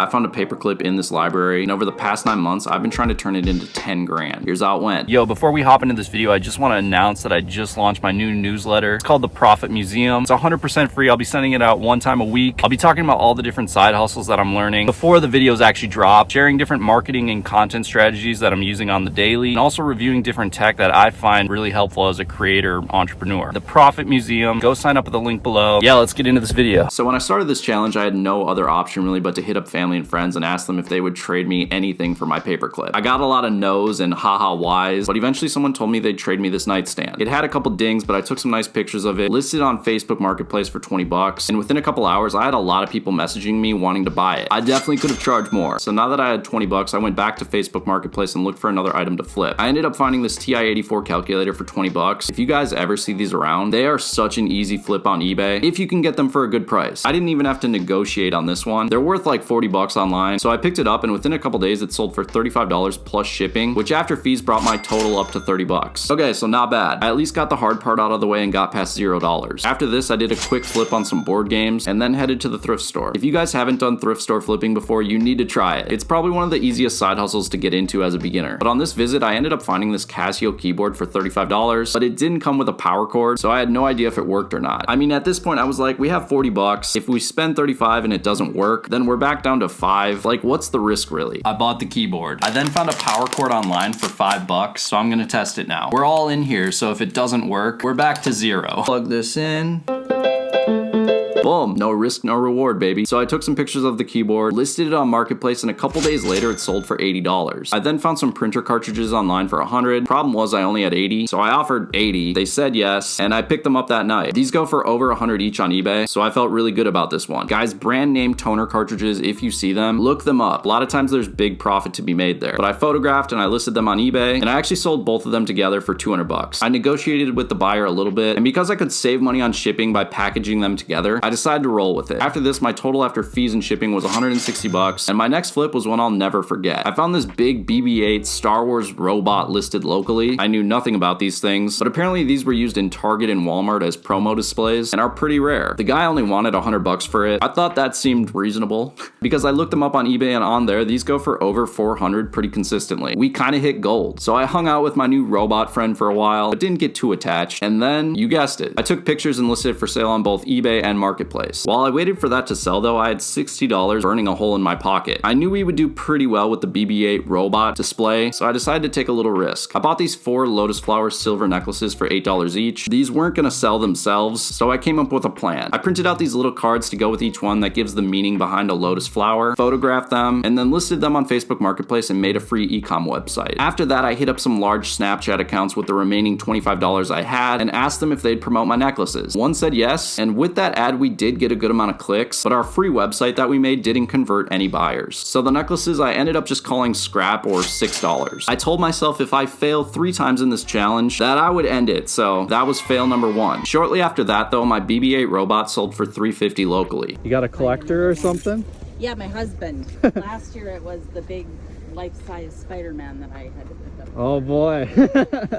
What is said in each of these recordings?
I found a paperclip in this library, and over the past 9 months, I've been trying to turn it into 10 grand. Here's how it went. Yo, before we hop into this video, I just want to announce that I just launched my new newsletter. It's called The Profit Museum. It's 100% free. I'll be sending it out one time a week. I'll be talking about all the different side hustles that I'm learning before the videos actually drop, sharing different marketing and content strategies that I'm using on the daily, and also reviewing different tech that I find really helpful as a creator entrepreneur. The Profit Museum. Go sign up at the link below. Yeah, let's get into this video. So when I started this challenge, I had no other option really but to hit up family and friends and ask them if they would trade me anything for my paperclip. I got a lot of no's and haha whys, but eventually someone told me they'd trade me this nightstand. It had a couple dings, but I took some nice pictures of it, listed on Facebook Marketplace for 20 bucks, and within a couple hours, I had a lot of people messaging me wanting to buy it. I definitely could have charged more. So now that I had 20 bucks, I went back to Facebook Marketplace and looked for another item to flip. I ended up finding this TI-84 calculator for 20 bucks. If you guys ever see these around, they are such an easy flip on eBay if you can get them for a good price. I didn't even have to negotiate on this one. They're worth like 40 bucks online. So I picked it up and within a couple days it sold for $35 plus shipping, which after fees brought my total up to 30 bucks. Okay, so not bad. I at least got the hard part out of the way and got past $0. After this, I did a quick flip on some board games and then headed to the thrift store. If you guys haven't done thrift store flipping before, you need to try it. It's probably one of the easiest side hustles to get into as a beginner. But on this visit, I ended up finding this Casio keyboard for $35, but it didn't come with a power cord, so I had no idea if it worked or not. I mean, at this point, I was like, we have 40 bucks. If we spend 35 and it doesn't work, then we're back down to 5. Like, what's the risk really? I bought the keyboard. I then found a power cord online for 5 bucks, so I'm gonna test it now. We're all in here, so if it doesn't work, we're back to 0. Plug this in. Boom, no risk, no reward, baby. So I took some pictures of the keyboard, listed it on Marketplace, and a couple days later it sold for $80. I then found some printer cartridges online for $100. Problem was I only had 80, so I offered 80. They said yes, and I picked them up that night. These go for over 100 each on eBay, so I felt really good about this one. Guys, brand name toner cartridges, if you see them, look them up. A lot of times there's big profit to be made there. But I photographed and I listed them on eBay, and I actually sold both of them together for 200 bucks. I negotiated with the buyer a little bit, and because I could save money on shipping by packaging them together, I decided to roll with it. After this, my total after fees and shipping was 160 bucks, and my next flip was one I'll never forget. I found this big BB-8 Star Wars robot listed locally. I knew nothing about these things, but apparently these were used in Target and Walmart as promo displays and are pretty rare. The guy only wanted 100 bucks for it. I thought that seemed reasonable because I looked them up on eBay, and on there, these go for over 400 pretty consistently. We kind of hit gold. So I hung out with my new robot friend for a while, but didn't get too attached. And then, you guessed it, I took pictures and listed it for sale on both eBay and Marketplace. While I waited for that to sell though, I had $60 burning a hole in my pocket. I knew we would do pretty well with the BB-8 robot display, so I decided to take a little risk. I bought these 4 lotus flower silver necklaces for $8 each. These weren't gonna sell themselves, so I came up with a plan. I printed out these little cards to go with each one that gives the meaning behind a lotus flower, photographed them, and then listed them on Facebook Marketplace and made a free e-com website. After that, I hit up some large Snapchat accounts with the remaining $25 I had and asked them if they'd promote my necklaces. One said yes, and with that ad, we did get a good amount of clicks, but our free website that we made didn't convert any buyers. So the necklaces I ended up just calling scrap or $6. I told myself if I fail 3 times in this challenge that I would end it, so that was fail number 1. Shortly after that though, my BB-8 robot sold for $350 locally. You got a collector or something? Yeah, my husband. Last year it was the big life-size Spider-Man that I had to pick up. Oh boy.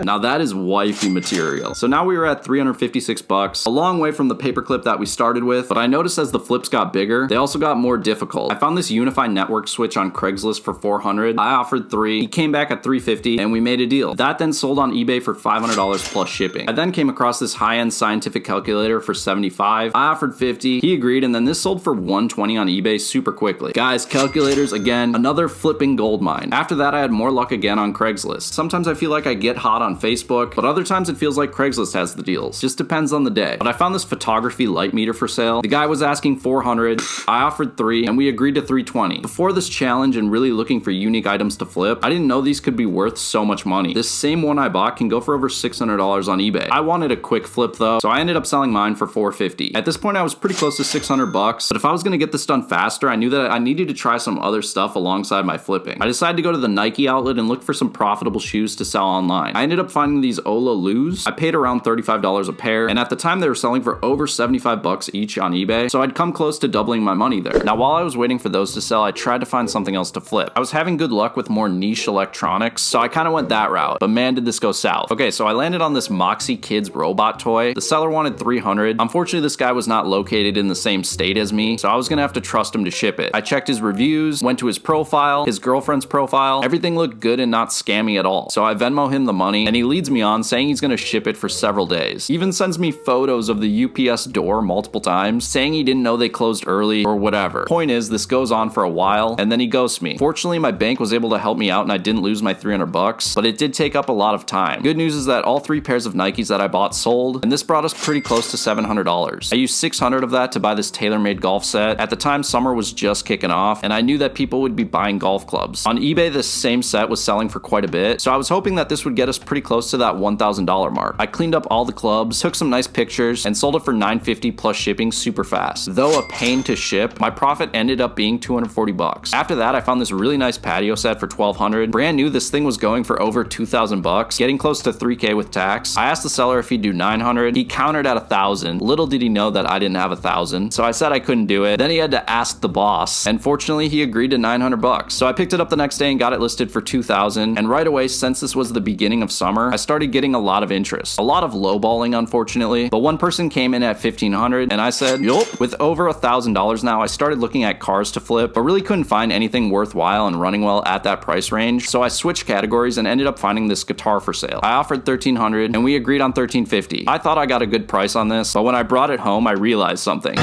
Now that is wifey material. So now we were at 356 bucks, a long way from the paperclip that we started with, but I noticed as the flips got bigger, they also got more difficult. I found this Unify network switch on Craigslist for $400. I offered 3. He came back at $350 and we made a deal. That then sold on eBay for $500 plus shipping. I then came across this high-end scientific calculator for $75. I offered $50. He agreed, and then this sold for $120 on eBay super quickly. Guys, calculators, again, another flipping gold mine. After that, I had more luck again on Craigslist. Sometimes I feel like I get hot on Facebook, but other times it feels like Craigslist has the deals. Just depends on the day. But I found this photography light meter for sale. The guy was asking $400. I offered 3 and we agreed to $320. Before this challenge and really looking for unique items to flip, I didn't know these could be worth so much money. This same one I bought can go for over $600 on eBay. I wanted a quick flip though, so I ended up selling mine for $450. At this point, I was pretty close to 600 bucks, but if I was gonna get this done faster, I knew that I needed to try some other stuff alongside my flipping. I decided to go to the Nike outlet and look for some profitable shoes to sell online. I ended up finding these Ola Lus. I paid around $35 a pair, and at the time they were selling for over 75 bucks each on eBay, so I'd come close to doubling my money there. Now while I was waiting for those to sell, I tried to find something else to flip. I was having good luck with more niche electronics, so I kind of went that route, but man did this go south. Okay, so I landed on this Moxie Kids robot toy. The seller wanted $300. Unfortunately, this guy was not located in the same state as me, so I was gonna have to trust him to ship it. I checked his reviews, went to his profile, his girlfriend's profile. Everything looked good and not scammy at all. So I Venmo him the money, and he leads me on saying he's gonna ship it for several days. He even sends me photos of the UPS door multiple times, saying he didn't know they closed early or whatever. Point is, this goes on for a while, and then he ghosts me. Fortunately, my bank was able to help me out and I didn't lose my 300 bucks, but it did take up a lot of time. Good news is that all 3 pairs of Nikes that I bought sold, and this brought us pretty close to $700. I used $600 of that to buy this tailor-made golf set. At the time, summer was just kicking off, and I knew that people would be buying golf clubs. On eBay, this same set was selling for quite a bit, so I was hoping that this would get us pretty close to that $1,000 mark. I cleaned up all the clubs, took some nice pictures, and sold it for $950 plus shipping super fast. Though a pain to ship, my profit ended up being 240 bucks. After that, I found this really nice patio set for $1,200. Brand new, this thing was going for over 2,000 bucks, getting close to 3K with tax. I asked the seller if he'd do 900. He countered at 1,000. Little did he know that I didn't have 1,000, so I said I couldn't do it. Then he had to ask the boss, and fortunately he agreed to 900 bucks. So I picked it up the next day and got it listed for 2,000, and right away, since this was the beginning of summer, I started getting a lot of interest. A lot of lowballing, unfortunately, but one person came in at 1,500, and I said, yup. With over $1,000 now, I started looking at cars to flip, but really couldn't find anything worthwhile and running well at that price range, so I switched categories and ended up finding this guitar for sale. I offered $1,300, and we agreed on $1,350. I thought I got a good price on this, but when I brought it home, I realized something.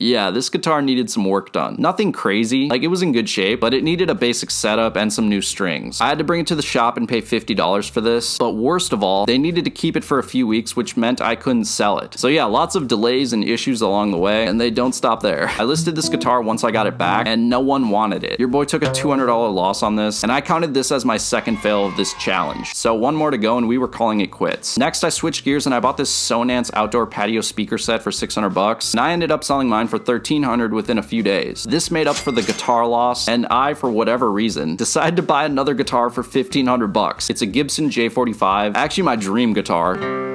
Yeah, this guitar needed some work done. Nothing crazy, like it was in good shape, but it needed a basic setup and some new strings. I had to bring it to the shop and pay $50 for this, but worst of all, they needed to keep it for a few weeks, which meant I couldn't sell it. So yeah, lots of delays and issues along the way, and they don't stop there. I listed this guitar once I got it back, and no one wanted it. Your boy took a $200 loss on this, and I counted this as my second fail of this challenge. So one more to go, and we were calling it quits. Next, I switched gears and I bought this Sonance outdoor patio speaker set for 600 bucks, and I ended up selling mine for $1,300 within a few days. This made up for the guitar loss, and I, for whatever reason, decided to buy another guitar for $1,500 bucks. It's a Gibson J45, actually my dream guitar.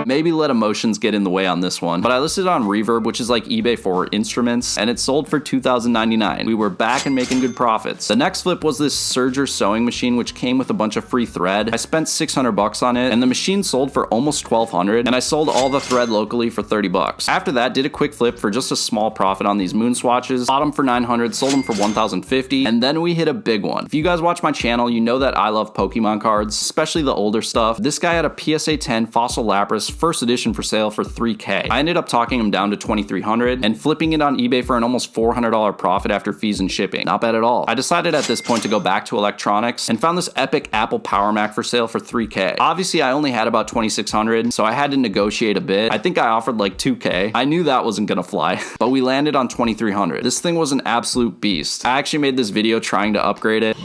Maybe let emotions get in the way on this one, but I listed it on Reverb, which is like eBay for instruments, and it sold for $2,099. We were back and making good profits. The next flip was this Serger sewing machine, which came with a bunch of free thread. I spent 600 bucks on it, and the machine sold for almost 1,200, and I sold all the thread locally for 30 bucks. After that, did a quick flip for just a small profit on these moon swatches, bought them for 900, sold them for 1,050, and then we hit a big one. If you guys watch my channel, you know that I love Pokemon cards, especially the older stuff. This guy had a PSA 10 Fossil Lapras first edition for sale for 3K. I ended up talking him down to 2,300 and flipping it on eBay for an almost $400 profit after fees and shipping. Not bad at all. I decided at this point to go back to electronics and found this epic Apple Power Mac for sale for 3K. Obviously, I only had about 2,600, so I had to negotiate a bit. I think I offered like 2K. I knew that wasn't gonna fly, but we landed on 2,300. This thing was an absolute beast. I actually made this video trying to upgrade it.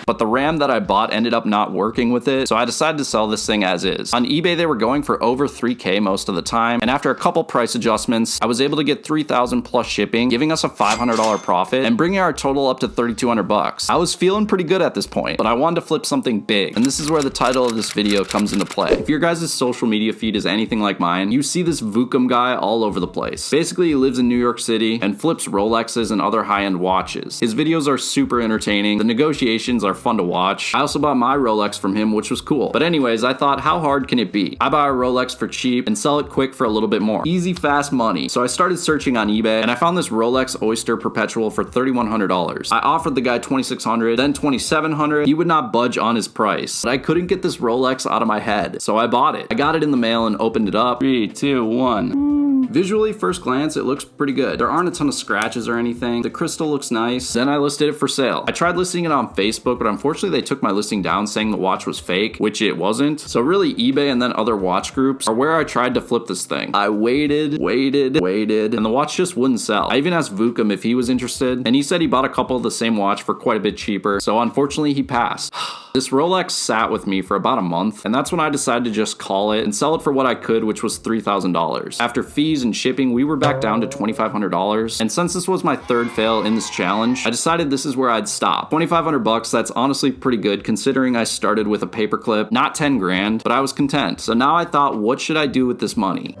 But the RAM that I bought ended up not working with it, so I decided to sell this thing as is. On eBay, they were going for over 3K most of the time, and after a couple price adjustments, I was able to get 3,000 plus shipping, giving us a $500 profit, and bringing our total up to 3,200 bucks. I was feeling pretty good at this point, but I wanted to flip something big, and this is where the title of this video comes into play. If your guys' social media feed is anything like mine, you see this Vucom guy all over the place. Basically, he lives in New York City and flips Rolexes and other high-end watches. His videos are super entertaining, the negotiations are fun to watch. I also bought my Rolex from him, which was cool. But anyways, I thought, how hard can it be? I buy a Rolex for cheap and sell it quick for a little bit more. Easy, fast money. So I started searching on eBay and I found this Rolex Oyster Perpetual for $3,100. I offered the guy $2,600, then $2,700. He would not budge on his price, but I couldn't get this Rolex out of my head, so I bought it. I got it in the mail and opened it up. 3, 2, 1. Visually, first glance, it looks pretty good. There aren't a ton of scratches or anything. The crystal looks nice. Then I listed it for sale. I tried listing it on Facebook, but unfortunately they took my listing down saying the watch was fake, which it wasn't. So really eBay and then other watch groups are where I tried to flip this thing. I waited, and the watch just wouldn't sell. I even asked Vucom if he was interested, and he said he bought a couple of the same watch for quite a bit cheaper, so unfortunately he passed. This Rolex sat with me for about a month, and that's when I decided to just call it and sell it for what I could, which was $3,000. After fees fees and shipping, we were back down to $2,500. And since this was my third fail in this challenge, I decided this is where I'd stop. 2,500 bucks, that's honestly pretty good considering I started with a paperclip, not 10 grand, but I was content. So now I thought, what should I do with this money?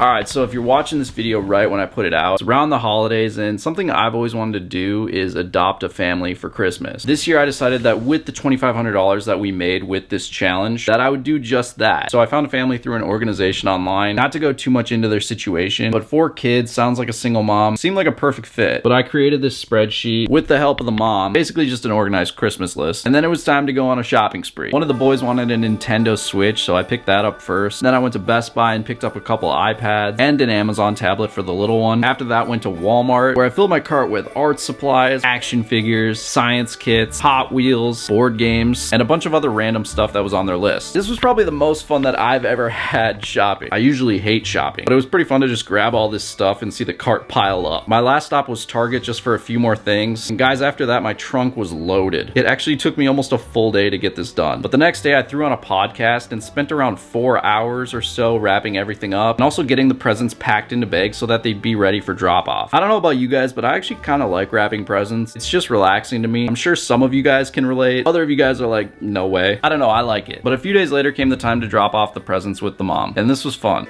Alright, so if you're watching this video right when I put it out, it's around the holidays, and something I've always wanted to do is adopt a family for Christmas. This year I decided that with the $2,500 that we made with this challenge, that I would do just that. So I found a family through an organization online, not to go too much into their situation, but 4 kids, sounds like a single mom, seemed like a perfect fit. But I created this spreadsheet with the help of the mom, basically just an organized Christmas list, and then it was time to go on a shopping spree. One of the boys wanted a Nintendo Switch, so I picked that up first. Then I went to Best Buy and picked up a couple iPads and an Amazon tablet for the little one. After that, went to Walmart, where I filled my cart with art supplies, action figures, science kits, Hot Wheels, board games, and a bunch of other random stuff that was on their list. This was probably the most fun that I've ever had shopping. I usually hate shopping, but it was pretty fun to just grab all this stuff and see the cart pile up. My last stop was Target just for a few more things, and guys, after that, my trunk was loaded. It actually took me almost a full day to get this done, but the next day I threw on a podcast and spent around 4 hours or so wrapping everything up and also getting the presents packed into bags so that they'd be ready for drop off. I don't know about you guys, but I actually kind of like wrapping presents. It's just relaxing to me. I'm sure some of you guys can relate. Other of you guys are like, no way. I don't know, I like it. But a few days later came the time to drop off the presents with the mom, and this was fun.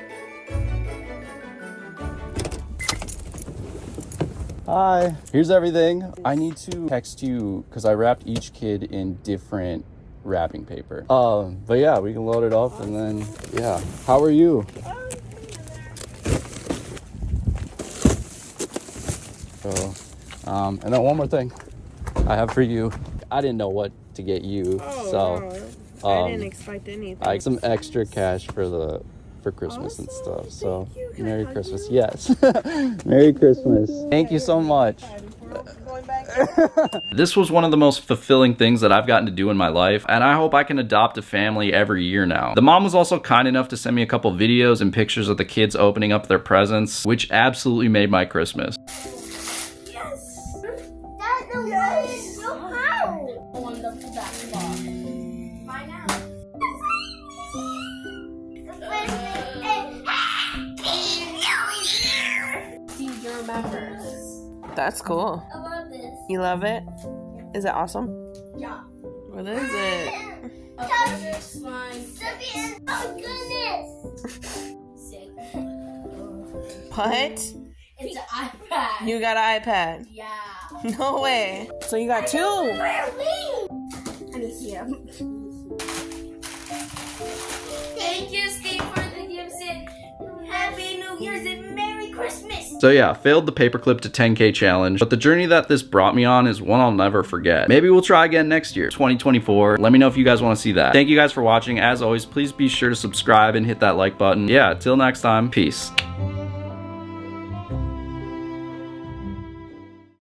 Hi, here's everything. I need to text you because I wrapped each kid in different wrapping paper. But yeah, we can load it up and then, yeah. How are you? So, and then one more thing I have for you. I didn't know what to get you, I didn't expect anything. I some extra cash for Christmas and stuff. So Merry Christmas. Yes. Merry Christmas. Thank you so much. This was one of the most fulfilling things that I've gotten to do in my life, and I hope I can adopt a family every year now. The mom was also kind enough to send me a couple videos and pictures of the kids opening up their presents, which absolutely made my Christmas. That's cool. I love this. You love it? Is it awesome? Yeah. What is it? Oh goodness! Sick. What? It's an iPad. You got an iPad? Yeah. No way. So you got 2. Let me see them. Thank you, Steve, for the gifts and Happy New Year's and Merry Christmas. So yeah, failed the paperclip to 10K challenge, but the journey that this brought me on is one I'll never forget. Maybe we'll try again next year, 2024. Let me know if you guys want to see that. Thank you guys for watching. As always, please be sure to subscribe and hit that like button. Yeah, till next time, peace.